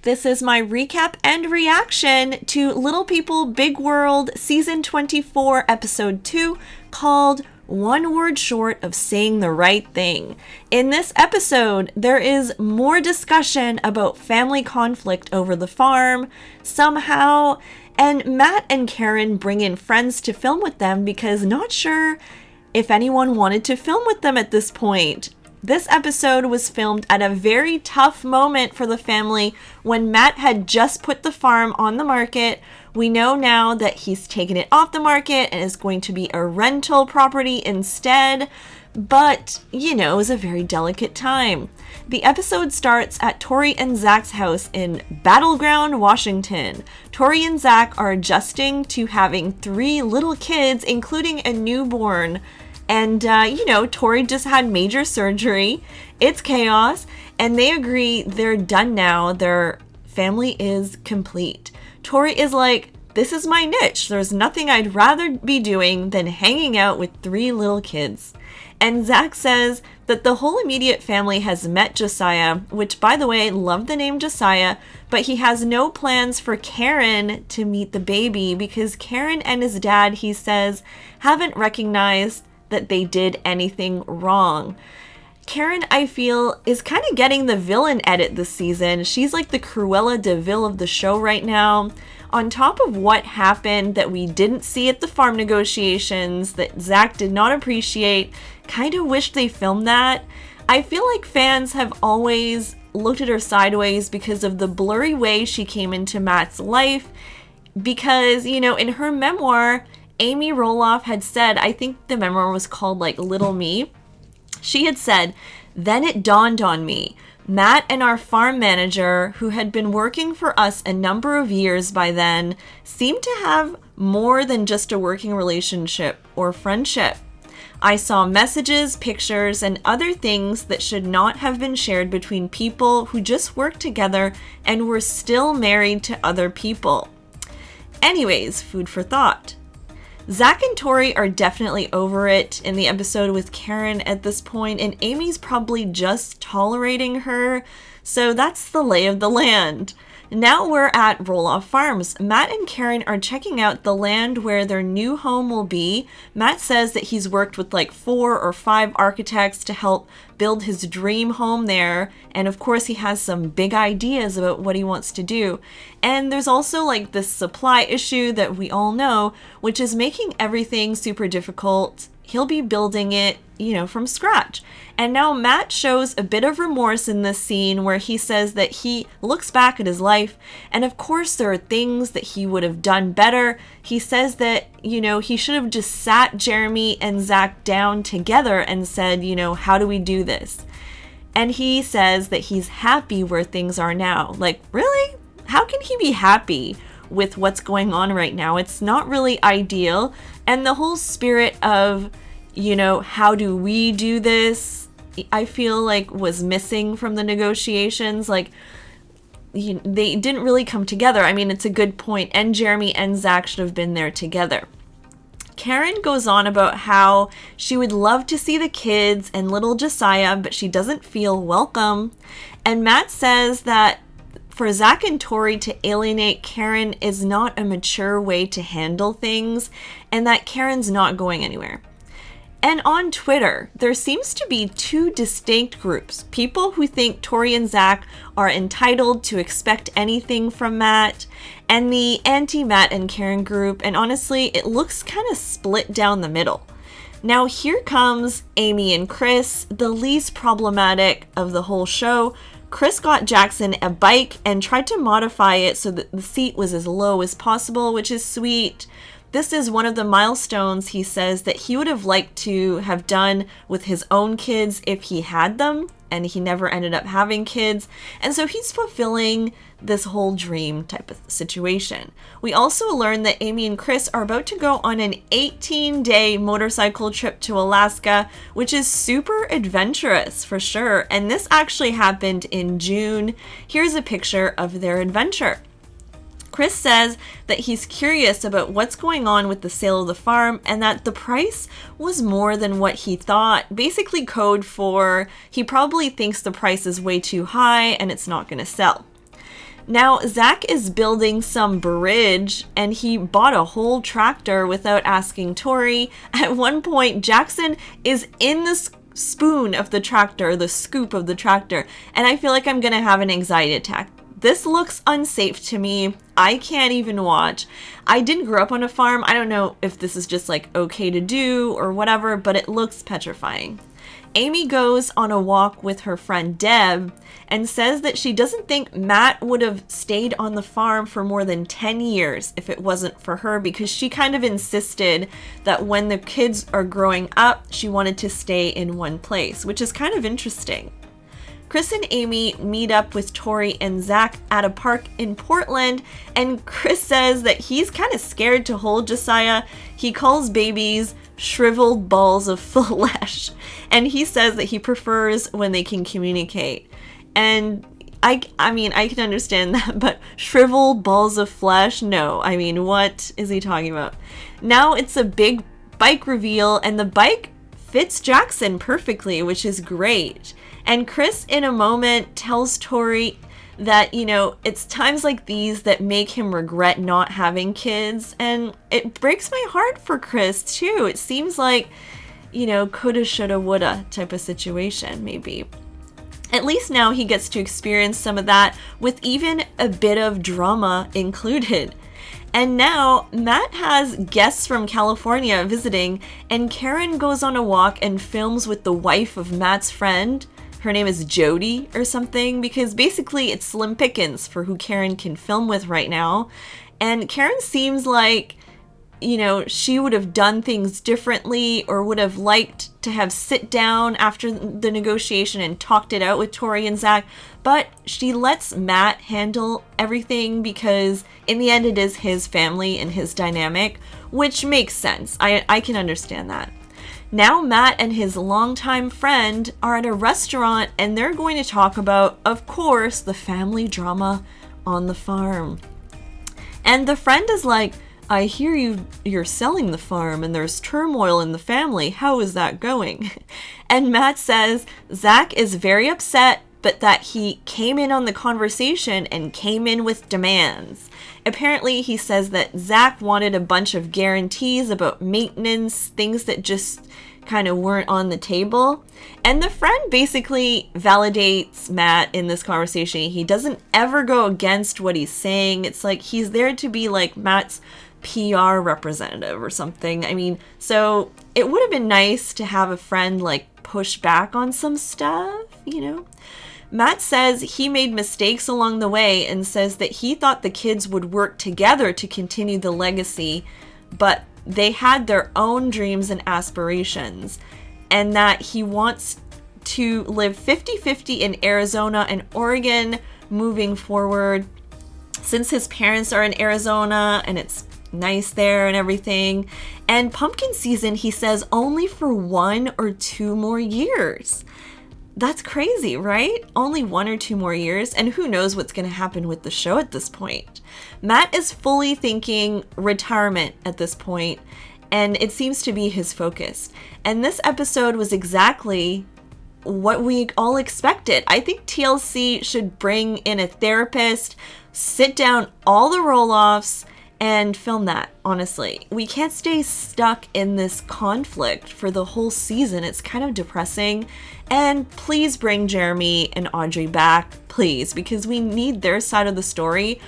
This is my recap and reaction to Little People Big World Season 24, Episode 2, called One Word Short of Saying the Right Thing. In this episode, there is more discussion about family conflict over the farm, somehow, and Matt and Caryn bring in friends to film with them because not sure if anyone wanted to film with them at this point. This episode was filmed at a very tough moment for the family when Matt had just put the farm on the market. We know now that he's taken it off the market and is going to be a rental property instead. But, it was a very delicate time. The episode starts at Tori and Zach's house in Battleground, Washington. Tori and Zach are adjusting to having 3 little kids, including a newborn. And, Tori just had major surgery. It's chaos. And they agree they're done now. Their family is complete. Tori is like, this is my niche. There's nothing I'd rather be doing than hanging out with 3 little kids. And Zach says that the whole immediate family has met Josiah, which, by the way, love the name Josiah, but he has no plans for Caryn to meet the baby because Caryn and his dad, he says, haven't recognized that they did anything wrong. Caryn, I feel, is kind of getting the villain edit this season. She's like the Cruella de Vil of the show right now. On top of what happened that we didn't see at the farm negotiations, that Zach did not appreciate, kind of wish they filmed that. I feel like fans have always looked at her sideways because of the blurry way she came into Matt's life. Because, in her memoir, Amy Roloff had said, I think the memoir was called like Little Me. She had said, then it dawned on me. Matt and our farm manager, who had been working for us a number of years by then, seemed to have more than just a working relationship or friendship. I saw messages, pictures, and other things that should not have been shared between people who just worked together and were still married to other people. Anyways, food for thought. Zach and Tori are definitely over it in the episode with Caryn at this point, and Amy's probably just tolerating her, so that's the lay of the land. Now we're at Roloff Farms. Matt and Caryn are checking out the land where their new home will be. Matt says that he's worked with like 4 or 5 architects to help build his dream home there. And of course he has some big ideas about what he wants to do. And there's also like this supply issue that we all know, which is making everything super difficult. He'll be building it, from scratch. And now Matt shows a bit of remorse in this scene where he says that he looks back at his life, and of course there are things that he would have done better. He says that, he should have just sat Jeremy and Zach down together and said, how do we do this? And he says that he's happy where things are now. Like, really? How can he be happy with what's going on right now? It's not really ideal. And the whole spirit of, how do we do this, I feel like was missing from the negotiations. Like, they didn't really come together. I mean, it's a good point, and Jeremy and Zach should have been there together. Caryn goes on about how she would love to see the kids and little Josiah, but she doesn't feel welcome. And Matt says that for Zach and Tori to alienate Caryn is not a mature way to handle things, and that Caryn's not going anywhere. And on Twitter, there seems to be 2 distinct groups. People who think Tori and Zach are entitled to expect anything from Matt, and the anti-Matt and Caryn group, and honestly, it looks kind of split down the middle. Now here comes Amy and Chris, the least problematic of the whole show. Chris got Jackson a bike and tried to modify it so that the seat was as low as possible, which is sweet. This is one of the milestones he says that he would have liked to have done with his own kids if he had them, and he never ended up having kids. And so he's fulfilling this whole dream type of situation. We also learned that Amy and Chris are about to go on an 18-day motorcycle trip to Alaska, which is super adventurous for sure. And this actually happened in June. Here's a picture of their adventure. Chris says that he's curious about what's going on with the sale of the farm and that the price was more than what he thought. Basically code for he probably thinks the price is way too high and it's not going to sell. Now, Zach is building some bridge, and he bought a whole tractor without asking Tori. At one point, Jackson is in the spoon of the tractor, the scoop of the tractor, and I feel like I'm gonna have an anxiety attack. This looks unsafe to me. I can't even watch. I didn't grow up on a farm. I don't know if this is just like okay to do or whatever, but it looks petrifying. Amy goes on a walk with her friend Deb and says that she doesn't think Matt would have stayed on the farm for more than 10 years if it wasn't for her, because she kind of insisted that when the kids are growing up, she wanted to stay in one place, which is kind of interesting. Chris and Amy meet up with Tori and Zach at a park in Portland, and Chris says that he's kind of scared to hold Josiah. He calls babies shriveled balls of flesh, and he says that he prefers when they can communicate. And I mean, I can understand that, but shriveled balls of flesh? No. I mean, what is he talking about? Now it's a big bike reveal, and the bike fits Jackson perfectly, which is great. And Chris, in a moment, tells Tori that, you know, it's times like these that make him regret not having kids. And it breaks my heart for Chris, too. It seems like, you know, coulda, shoulda, woulda type of situation, maybe. At least now he gets to experience some of that with even a bit of drama included. And now Matt has guests from California visiting, and Caryn goes on a walk and films with the wife of Matt's friend. Her name is Jody or something, because basically it's slim pickings for who Caryn can film with right now. And Caryn seems like, you know, she would have done things differently, or would have liked to have sit down after the negotiation and talked it out with Tori and Zach, but she lets Matt handle everything because in the end it is his family and his dynamic, which makes sense. I can understand that. Now Matt and his longtime friend are at a restaurant, and they're going to talk about, of course, the family drama on the farm. And the friend is like, I hear you're selling the farm and there's turmoil in the family. How is that going? And Matt says Zach is very upset, but that he came in on the conversation and came in with demands. Apparently, he says that Zach wanted a bunch of guarantees about maintenance, things that just kind of weren't on the table. And the friend basically validates Matt in this conversation. He doesn't ever go against what he's saying. It's like he's there to be like Matt's PR representative or something. I mean, so it would have been nice to have a friend like push back on some stuff, you know? Matt says he made mistakes along the way and says that he thought the kids would work together to continue the legacy, but they had their own dreams and aspirations, and that he wants to live 50-50 in Arizona and Oregon moving forward, since his parents are in Arizona and it's nice there and everything. And pumpkin season, he says, only for 1 or 2 more years. That's crazy, right? Only 1 or 2 more years, and who knows what's going to happen with the show at this point. Matt is fully thinking retirement at this point, and it seems to be his focus. And this episode was exactly what we all expected. I think TLC should bring in a therapist, sit down all the Roloffs, and film that, honestly. We can't stay stuck in this conflict for the whole season. It's kind of depressing. And please bring Jeremy and Audrey back, please, because we need their side of the story.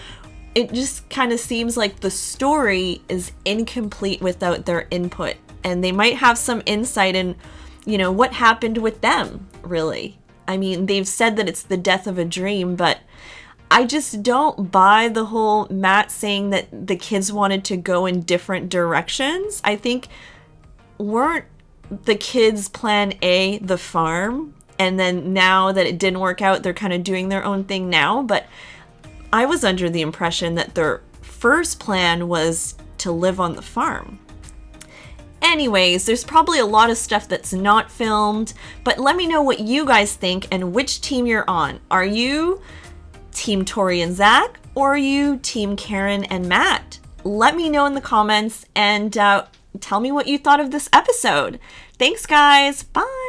It just kind of seems like the story is incomplete without their input. And they might have some insight in, you know, what happened with them, really. I mean, they've said that it's the death of a dream, but I just don't buy the whole Matt saying that the kids wanted to go in different directions. I think weren't the kids' plan A the farm, and then now that it didn't work out, they're kind of doing their own thing now. But I was under the impression that their first plan was to live on the farm. Anyways, there's probably a lot of stuff that's not filmed, but let me know what you guys think and which team you're on. Are you Team Tori and Zach, or are you Team Caryn and Matt? Let me know in the comments, and tell me what you thought of this episode. Thanks, guys. Bye.